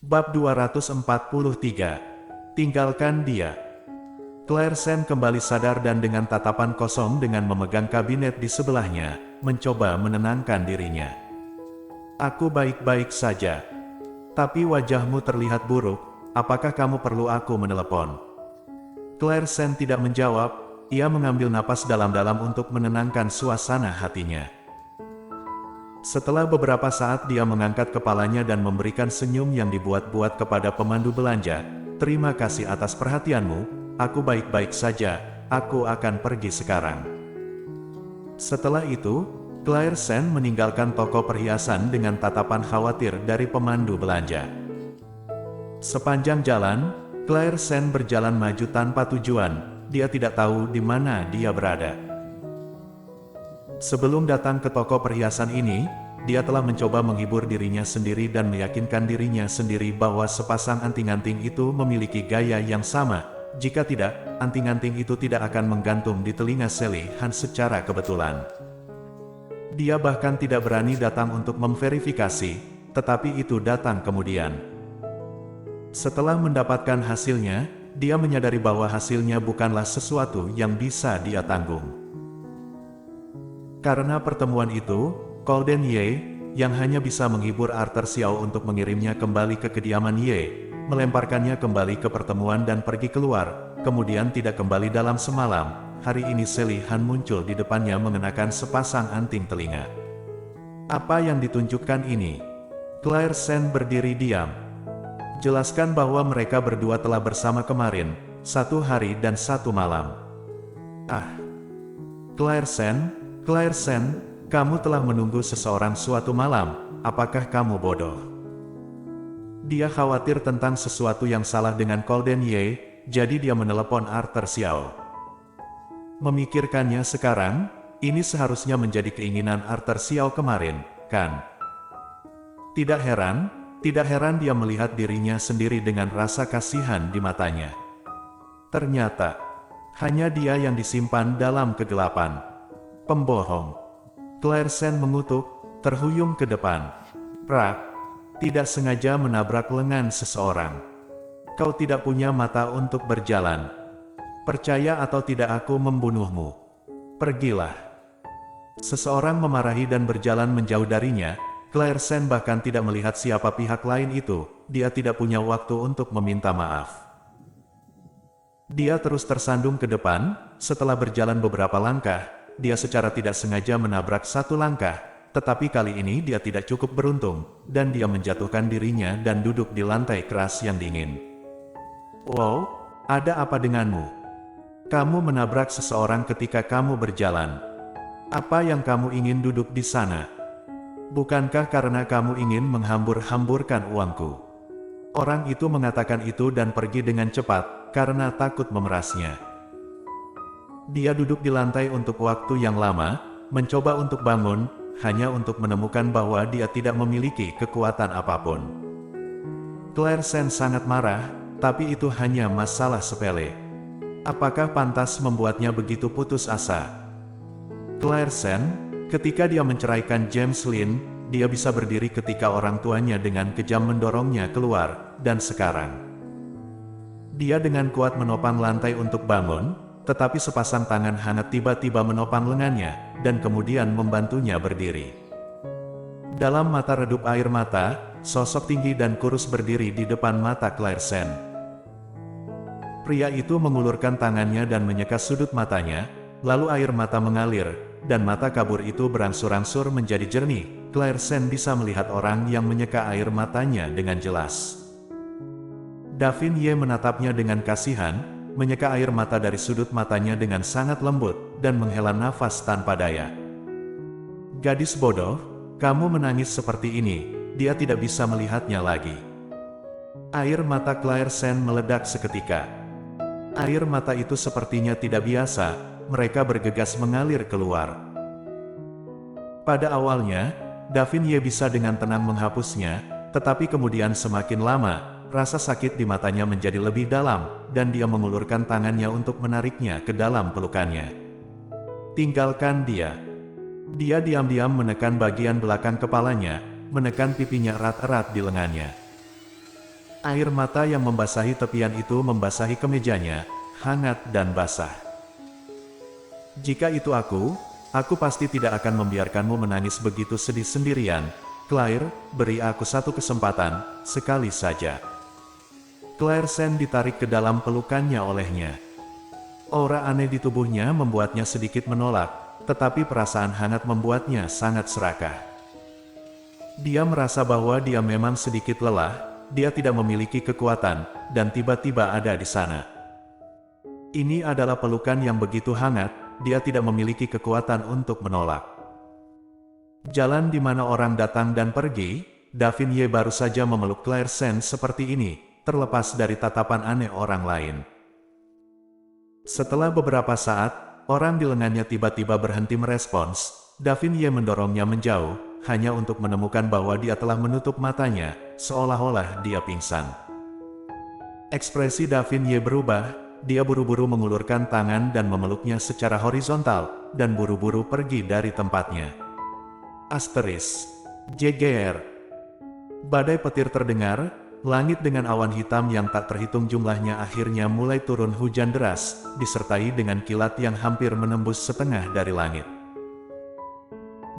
Bab 243. Tinggalkan dia. Claire Sen kembali sadar dan dengan tatapan kosong dengan memegang kabinet di sebelahnya, mencoba menenangkan dirinya. Aku baik-baik saja. Tapi wajahmu terlihat buruk, apakah kamu perlu aku menelepon? Claire Sen tidak menjawab, ia mengambil napas dalam-dalam untuk menenangkan suasana hatinya. Setelah beberapa saat dia mengangkat kepalanya dan memberikan senyum yang dibuat-buat kepada pemandu belanja. Terima kasih atas perhatianmu, aku baik-baik saja, aku akan pergi sekarang. Setelah itu, Claire Sen meninggalkan toko perhiasan dengan tatapan khawatir dari pemandu belanja. Sepanjang jalan, Claire Sen berjalan maju tanpa tujuan, dia tidak tahu di mana dia berada. Sebelum datang ke toko perhiasan ini, dia telah mencoba menghibur dirinya sendiri dan meyakinkan dirinya sendiri bahwa sepasang anting-anting itu memiliki gaya yang sama. Jika tidak, anting-anting itu tidak akan menggantung di telinga Sally Han secara kebetulan. Dia bahkan tidak berani datang untuk memverifikasi, tetapi itu datang kemudian. Setelah mendapatkan hasilnya, dia menyadari bahwa hasilnya bukanlah sesuatu yang bisa dia tanggung. Karena pertemuan itu, Golden Ye, yang hanya bisa menghibur Arthur Xiao untuk mengirimnya kembali ke kediaman Ye, melemparkannya kembali ke pertemuan dan pergi keluar, kemudian tidak kembali dalam semalam. Hari ini Sally Han muncul di depannya mengenakan sepasang anting telinga. Apa yang ditunjukkan ini? Claire Sen berdiri diam. Jelaskan bahwa mereka berdua telah bersama kemarin, 1 hari dan 1 malam. Claire Sen, kamu telah menunggu seseorang suatu malam, apakah kamu bodoh? Dia khawatir tentang sesuatu yang salah dengan Golden Ye, jadi dia menelepon Arthur Xiao. Memikirkannya sekarang, ini seharusnya menjadi keinginan Arthur Xiao kemarin, kan? Tidak heran dia melihat dirinya sendiri dengan rasa kasihan di matanya. Ternyata, hanya dia yang disimpan dalam kegelapan. Pembohong. Claire Sen mengutuk, terhuyung ke depan. Prak. Tidak sengaja menabrak lengan seseorang. Kau tidak punya mata untuk berjalan. Percaya atau tidak aku membunuhmu. Pergilah. Seseorang memarahi dan berjalan menjauh darinya. Claire Sen bahkan tidak melihat siapa pihak lain itu. Dia tidak punya waktu untuk meminta maaf. Dia terus tersandung ke depan. Setelah berjalan beberapa langkah, dia secara tidak sengaja menabrak 1 langkah, tetapi kali ini dia tidak cukup beruntung, dan dia menjatuhkan dirinya dan duduk di lantai keras yang dingin. Wow, ada apa denganmu? Kamu menabrak seseorang ketika kamu berjalan. Apa yang kamu ingin duduk di sana? Bukankah karena kamu ingin menghambur-hamburkan uangku? Orang itu mengatakan itu dan pergi dengan cepat, karena takut memerasnya. Dia duduk di lantai untuk waktu yang lama, mencoba untuk bangun, hanya untuk menemukan bahwa dia tidak memiliki kekuatan apapun. Claire Sen sangat marah, tapi itu hanya masalah sepele. Apakah pantas membuatnya begitu putus asa? Claire Sen, ketika dia menceraikan James Lin, dia bisa berdiri ketika orang tuanya dengan kejam mendorongnya keluar, dan sekarang dia dengan kuat menopang lantai untuk bangun. Tetapi sepasang tangan hangat tiba-tiba menopang lengannya, dan kemudian membantunya berdiri. Dalam mata redup air mata, sosok tinggi dan kurus berdiri di depan mata Claire Sen. Pria itu mengulurkan tangannya dan menyeka sudut matanya, lalu air mata mengalir, dan mata kabur itu berangsur-angsur menjadi jernih. Claire Sen bisa melihat orang yang menyeka air matanya dengan jelas. Davin Ye menatapnya dengan kasihan, menyeka air mata dari sudut matanya dengan sangat lembut, dan menghela nafas tanpa daya. Gadis bodoh, kamu menangis seperti ini, dia tidak bisa melihatnya lagi. Air mata Claire Sen meledak seketika. Air mata itu sepertinya tidak biasa, mereka bergegas mengalir keluar. Pada awalnya, Davin Ye bisa dengan tenang menghapusnya, tetapi kemudian semakin lama, rasa sakit di matanya menjadi lebih dalam, dan dia mengulurkan tangannya untuk menariknya ke dalam pelukannya. Tinggalkan dia. Dia diam-diam menekan bagian belakang kepalanya, menekan pipinya erat-erat di lengannya. Air mata yang membasahi tepian itu membasahi kemejanya, hangat dan basah. Jika itu aku pasti tidak akan membiarkanmu menangis begitu sedih sendirian. Claire, beri aku satu kesempatan, sekali saja. Claire Sen ditarik ke dalam pelukannya olehnya. Aura aneh di tubuhnya membuatnya sedikit menolak, tetapi perasaan hangat membuatnya sangat serakah. Dia merasa bahwa dia memang sedikit lelah, dia tidak memiliki kekuatan, dan tiba-tiba ada di sana. Ini adalah pelukan yang begitu hangat, dia tidak memiliki kekuatan untuk menolak. Jalan di mana orang datang dan pergi, Davin Ye baru saja memeluk Claire Sen seperti ini, terlepas dari tatapan aneh orang lain. Setelah beberapa saat, orang di lengannya tiba-tiba berhenti merespons. Davin Ye mendorongnya menjauh, hanya untuk menemukan bahwa dia telah menutup matanya, seolah-olah dia pingsan. Ekspresi Davin Ye berubah, dia buru-buru mengulurkan tangan dan memeluknya secara horizontal, dan buru-buru pergi dari tempatnya. Asteris. JGR. Badai petir terdengar, langit dengan awan hitam yang tak terhitung jumlahnya akhirnya mulai turun hujan deras, disertai dengan kilat yang hampir menembus setengah dari langit.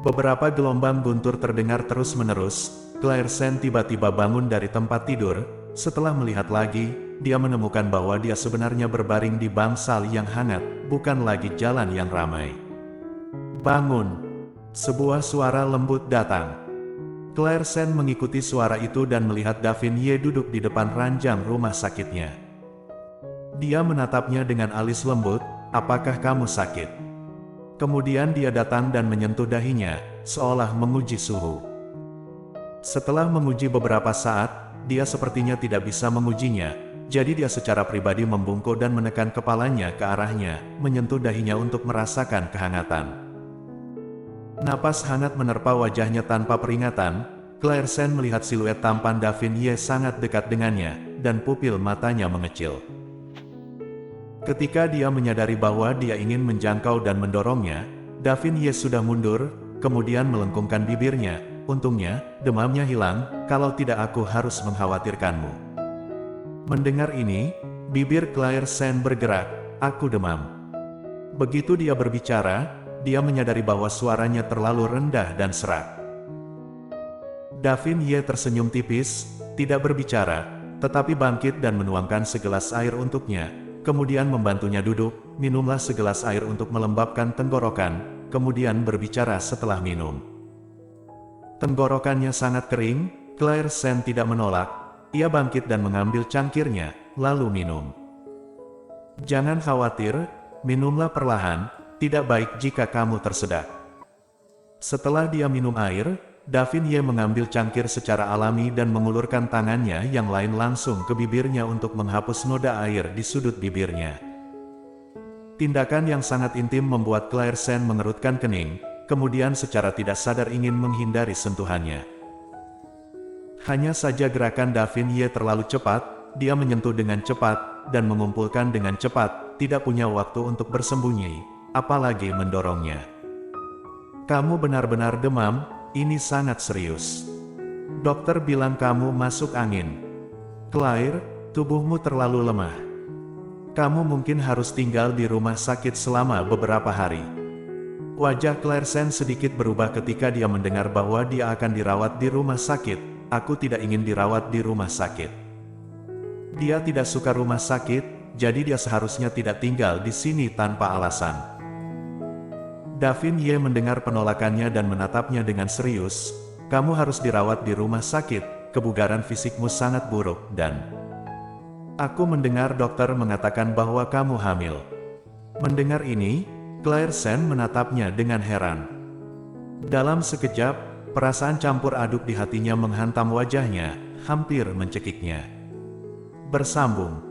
Beberapa gelombang guntur terdengar terus-menerus. Claire Sen tiba-tiba bangun dari tempat tidur. Setelah melihat lagi, dia menemukan bahwa dia sebenarnya berbaring di bangsal yang hangat, bukan lagi jalan yang ramai. Bangun! Sebuah suara lembut datang. Claire Sen mengikuti suara itu dan melihat Davin Ye duduk di depan ranjang rumah sakitnya. Dia menatapnya dengan alis lembut, "Apakah kamu sakit?" Kemudian dia datang dan menyentuh dahinya, seolah menguji suhu. Setelah menguji beberapa saat, dia sepertinya tidak bisa mengujinya, jadi dia secara pribadi membungkuk dan menekan kepalanya ke arahnya, menyentuh dahinya untuk merasakan kehangatan. Napas hangat menerpa wajahnya tanpa peringatan. Claire Sen melihat siluet tampan Davin Ye sangat dekat dengannya, dan pupil matanya mengecil. Ketika dia menyadari bahwa dia ingin menjangkau dan mendorongnya, Davin Ye sudah mundur, kemudian melengkungkan bibirnya. "Untungnya, demamnya hilang, kalau tidak aku harus mengkhawatirkanmu." Mendengar ini, bibir Claire Sen bergerak, "Aku demam." Begitu dia berbicara, dia menyadari bahwa suaranya terlalu rendah dan serak. Davin Ye tersenyum tipis, tidak berbicara, tetapi bangkit dan menuangkan segelas air untuknya. Kemudian membantunya duduk, minumlah segelas air untuk melembabkan tenggorokan, kemudian berbicara setelah minum. Tenggorokannya sangat kering, Claire Sen tidak menolak, ia bangkit dan mengambil cangkirnya, lalu minum. "Jangan khawatir, minumlah perlahan, tidak baik jika kamu tersedak." Setelah dia minum air, Davin Ye mengambil cangkir secara alami dan mengulurkan tangannya yang lain langsung ke bibirnya untuk menghapus noda air di sudut bibirnya. Tindakan yang sangat intim membuat Claire Sen mengerutkan kening, kemudian secara tidak sadar ingin menghindari sentuhannya. Hanya saja gerakan Davin Ye terlalu cepat, dia menyentuh dengan cepat, dan mengumpulkan dengan cepat, tidak punya waktu untuk bersembunyi, apalagi mendorongnya. "Kamu benar-benar demam. Ini sangat serius. Dokter bilang kamu masuk angin. Claire, tubuhmu terlalu lemah. Kamu mungkin harus tinggal di rumah sakit selama beberapa hari." Wajah Claire Sen sedikit berubah ketika dia mendengar bahwa dia akan dirawat di rumah sakit. "Aku tidak ingin dirawat di rumah sakit." Dia tidak suka rumah sakit, jadi dia seharusnya tidak tinggal di sini tanpa alasan. Davin Ye mendengar penolakannya dan menatapnya dengan serius. "Kamu harus dirawat di rumah sakit, kebugaran fisikmu sangat buruk dan aku mendengar dokter mengatakan bahwa kamu hamil." Mendengar ini, Claire Sen menatapnya dengan heran. Dalam sekejap, perasaan campur aduk di hatinya menghantam wajahnya, hampir mencekiknya. Bersambung.